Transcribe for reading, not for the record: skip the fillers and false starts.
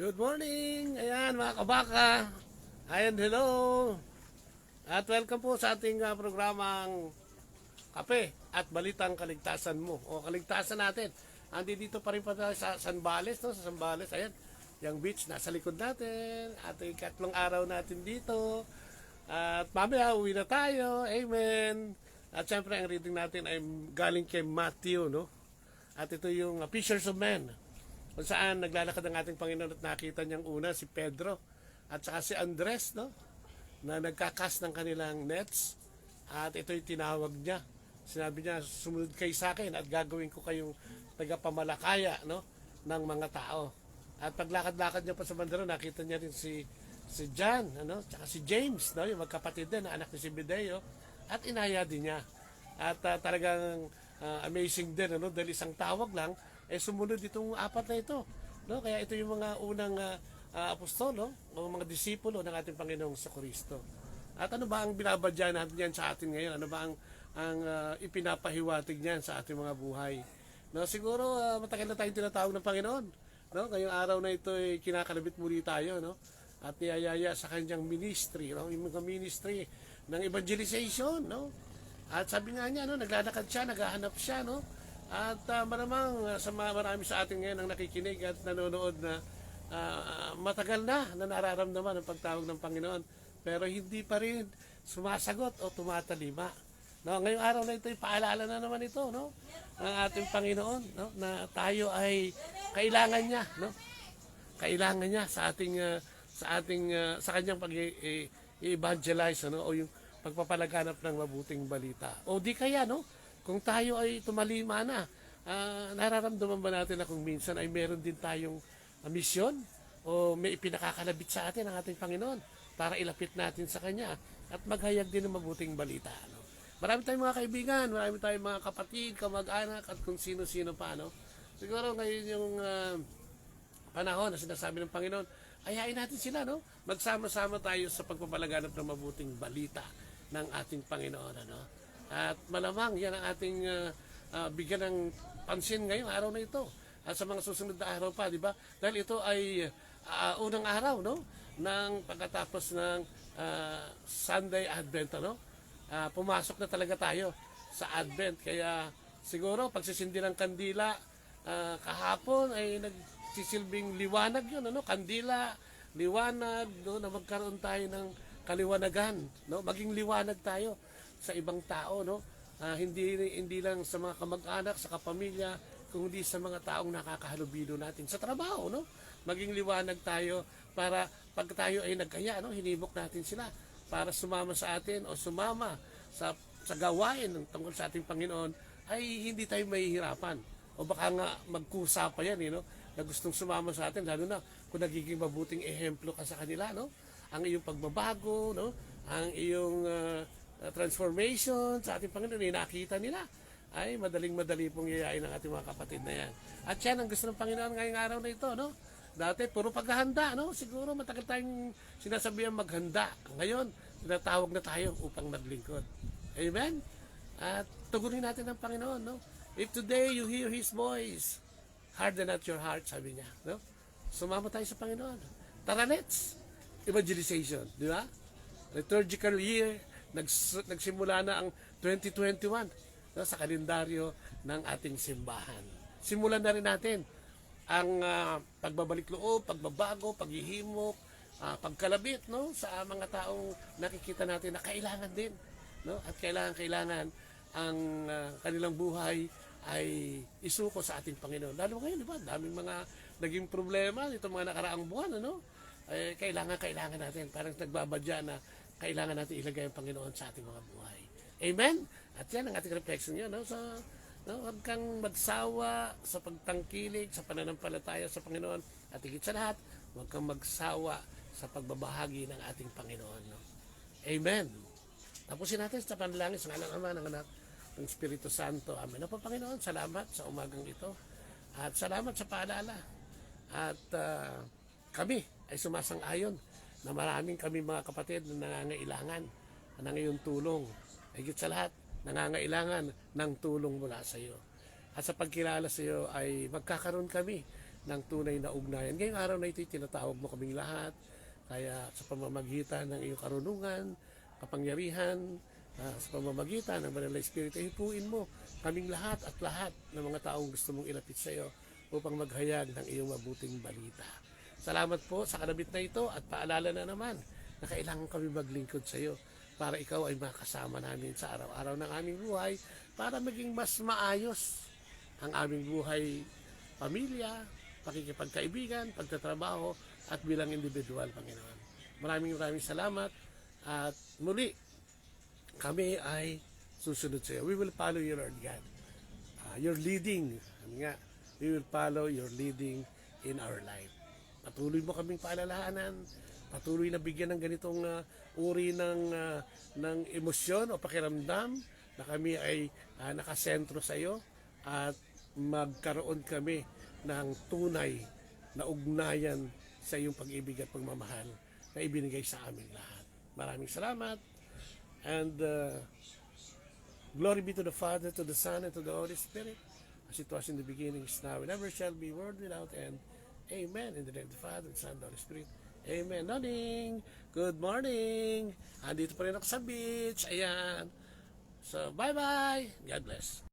Good morning! Ayan mga kabaka. Ayan, hello! At welcome po sa ating programang Kape at Balitang Kaligtasan Mo o Kaligtasan natin. Andi dito pa rin pa tayo sa Zambales, no? Sa Zambales, ayan. Yung beach nasa likod natin. At ikatlong araw natin dito. At mamaya uwi na tayo. Amen! At syempre ang reading natin ay galing kay Matthew, no? At ito yung Fishers of Men, kung saan naglalakad ang ating Panginoon at nakita niyang una si Pedro at saka si Andres, no? Na nagkakas ng kanilang nets at ito'y tinawag niya. Sinabi niya, sumunod kayo sa akin at gagawin ko kayong tagapamalakaya, no? Ng mga tao. At paglakad-lakad niya pa sa bandero, nakita niya rin si John, ano? Tsaka si James, no? Yung magkapatid din, anak ni Zebedeo. At inaya din niya. At talagang amazing din, ano? Dahil isang tawag lang, sumunod itong apat na ito, no? Kaya ito yung mga unang apostol, no? O mga disipulo ng ating Panginoong Kristo. At ano ba ang binabadya natin yan sa atin ngayon? Ano ba ang ipinapahiwatig niyan sa ating mga buhay? No, siguro matagal na tayong tinatawag ng Panginoon, no? Ngayong araw na ito ay kinakalabit muli tayo, no? At niyayaya sa kanyang ministry, no? Yung mga ministry ng evangelization, no? At sabi nga niya, no, naglalakad siya, naghahanap siya, no? At maramang marami sa atin ngayon ang nakikinig at nanonood na matagal na nararamdaman ang pagtawag ng Panginoon, pero hindi pa rin sumasagot o tumatalima. No, ngayong araw na ito, paalala na naman ito, no, ng ating Panginoon, no, na tayo ay kailangan niya, no? Kailangan niya sa sa kanyang pag-evangelize, ano, o yung pagpapalaganap ng mabuting balita. O di kaya, no, kung tayo ay tumalima na, nararamdaman ba natin na kung minsan ay meron din tayong misyon o may ipinakakalabit sa atin ang ating Panginoon para ilapit natin sa Kanya at maghayag din ng mabuting balita, no? Marami tayong mga kaibigan, marami tayong mga kapatid, kamag-anak at kung sino-sino pa, no? Siguro ngayon yung panahon na sinasabi ng Panginoon, ayain natin sila, no? Magsama-sama tayo sa pagpapalaganap ng mabuting balita ng ating Panginoon, ano? At malamang yan ang ating bigyan ng pansin ngayong araw na ito at sa mga susunod na araw pa, di ba? Dahil ito ay unang araw, no, ng pagkatapos ng Sunday Advent, ano? Pumasok na talaga tayo sa Advent, kaya siguro pagsisindi ng kandila kahapon ay nagsisilbing liwanag yun, ano? Kandila, liwanag, no, na magkaroon tayo ng kaliwanagan, no? Maging liwanag tayo sa ibang tao, no? Hindi lang sa mga kamag-anak, sa kapamilya, kundi sa mga taong nakakahalubilo natin sa trabaho, no? Maging liwanag tayo para pag tayo ay nagkaya, no, hinimok natin sila para sumama sa atin o sumama sa gawain ng tungkol sa ating Panginoon, ay hindi tayo mahihirapan. O baka nga magkusa pa yan, no? Na gustong sumama sa atin, lalo na kung nagiging mabuting ehemplo ka sa kanila, no? Ang iyong pagbabago, no? Ang iyong transformation sa ating Panginoon, nakita nila, ay madaling-madali pong yayain ng ating mga kapatid na yan. At yan ang gusto ng Panginoon ngayong araw na ito, no? Dati, puro paghahanda, no? Siguro matagal tayong sinasabihan maghanda. Ngayon, tinatawag na tayo upang maglingkod. Amen? At tugunin natin ang Panginoon, no? If today you hear His voice, harden not your heart, sabi niya, no? Sumama tayo sa Panginoon. Tara, let's! Evangelization, di ba? Liturgical year, nagsimula na ang 2021, no, sa kalendaryo ng ating simbahan. Simulan na rin natin ang pagbabalik loob, pagbabago, paghihimok, pagkalabit, no, sa mga taong nakikita natin na kailangan din, no, at kailangan ang kanilang buhay ay isuko sa ating Panginoon. Lalo ngayon, di ba? Daming mga naging problema nitong mga nakaraang buwan, ano? Kailangan natin, parang nagbabadya na kailangan natin ilagay ang Panginoon sa ating mga buhay. Amen? At yan ang ating reflection yun, no? So, no, huwag kang magsawa sa pagtangkilik, sa pananampalataya sa Panginoon. At higit sa lahat, huwag kang magsawa sa pagbabahagi ng ating Panginoon, no? Amen. Tapusin natin sa panalangin sa ngalan ng Ama, ng Anak, ng Espiritu Santo. Amen. O po, Panginoon, salamat sa umagang ito. At salamat sa paalala. At kami ay sumasang-ayon na maraming kami mga kapatid na nangangailangan ng iyong tulong. Higit sa lahat, nangangailangan ng tulong mula sa iyo. At sa pagkilala sa iyo ay magkakaroon kami ng tunay na ugnayan. Ngayong araw na ito'y tinatawag mo kaming lahat, kaya sa pamamagitan ng iyong karunungan, kapangyarihan, sa pamamagitan ng Banal na Espiritu, hipuin mo kaming lahat at lahat ng mga taong gusto mong ilapit sa iyo upang maghayag ng iyong mabuting balita. Salamat po sa kanabit na ito at paalala na naman na kailangan kami maglingkod sa iyo para ikaw ay makasama namin sa araw-araw ng aming buhay para maging mas maayos ang aming buhay, pamilya, pakikipagkaibigan, pagtatrabaho at bilang individual, Panginoon. Maraming salamat at muli kami ay susunod sa iyo. We will follow you, Lord God. Your leading, we will follow your leading in our life. Patuloy mo kaming paalalahanan, patuloy na bigyan ng ganitong uri ng emosyon o pakiramdam na kami ay nakasentro sa iyo at magkaroon kami ng tunay na ugnayan sa iyong pag-ibig at pagmamahal na ibinigay sa aming lahat. Maraming salamat and glory be to the Father, to the Son, and to the Holy Spirit, as it was in the beginning, is now, and ever shall be, world without end. Amen. In the name of the Father, the Son, and the Holy Spirit. Amen. Noning, good morning. Andito pa rin ako sa beach. Ayan. So, bye-bye. God bless.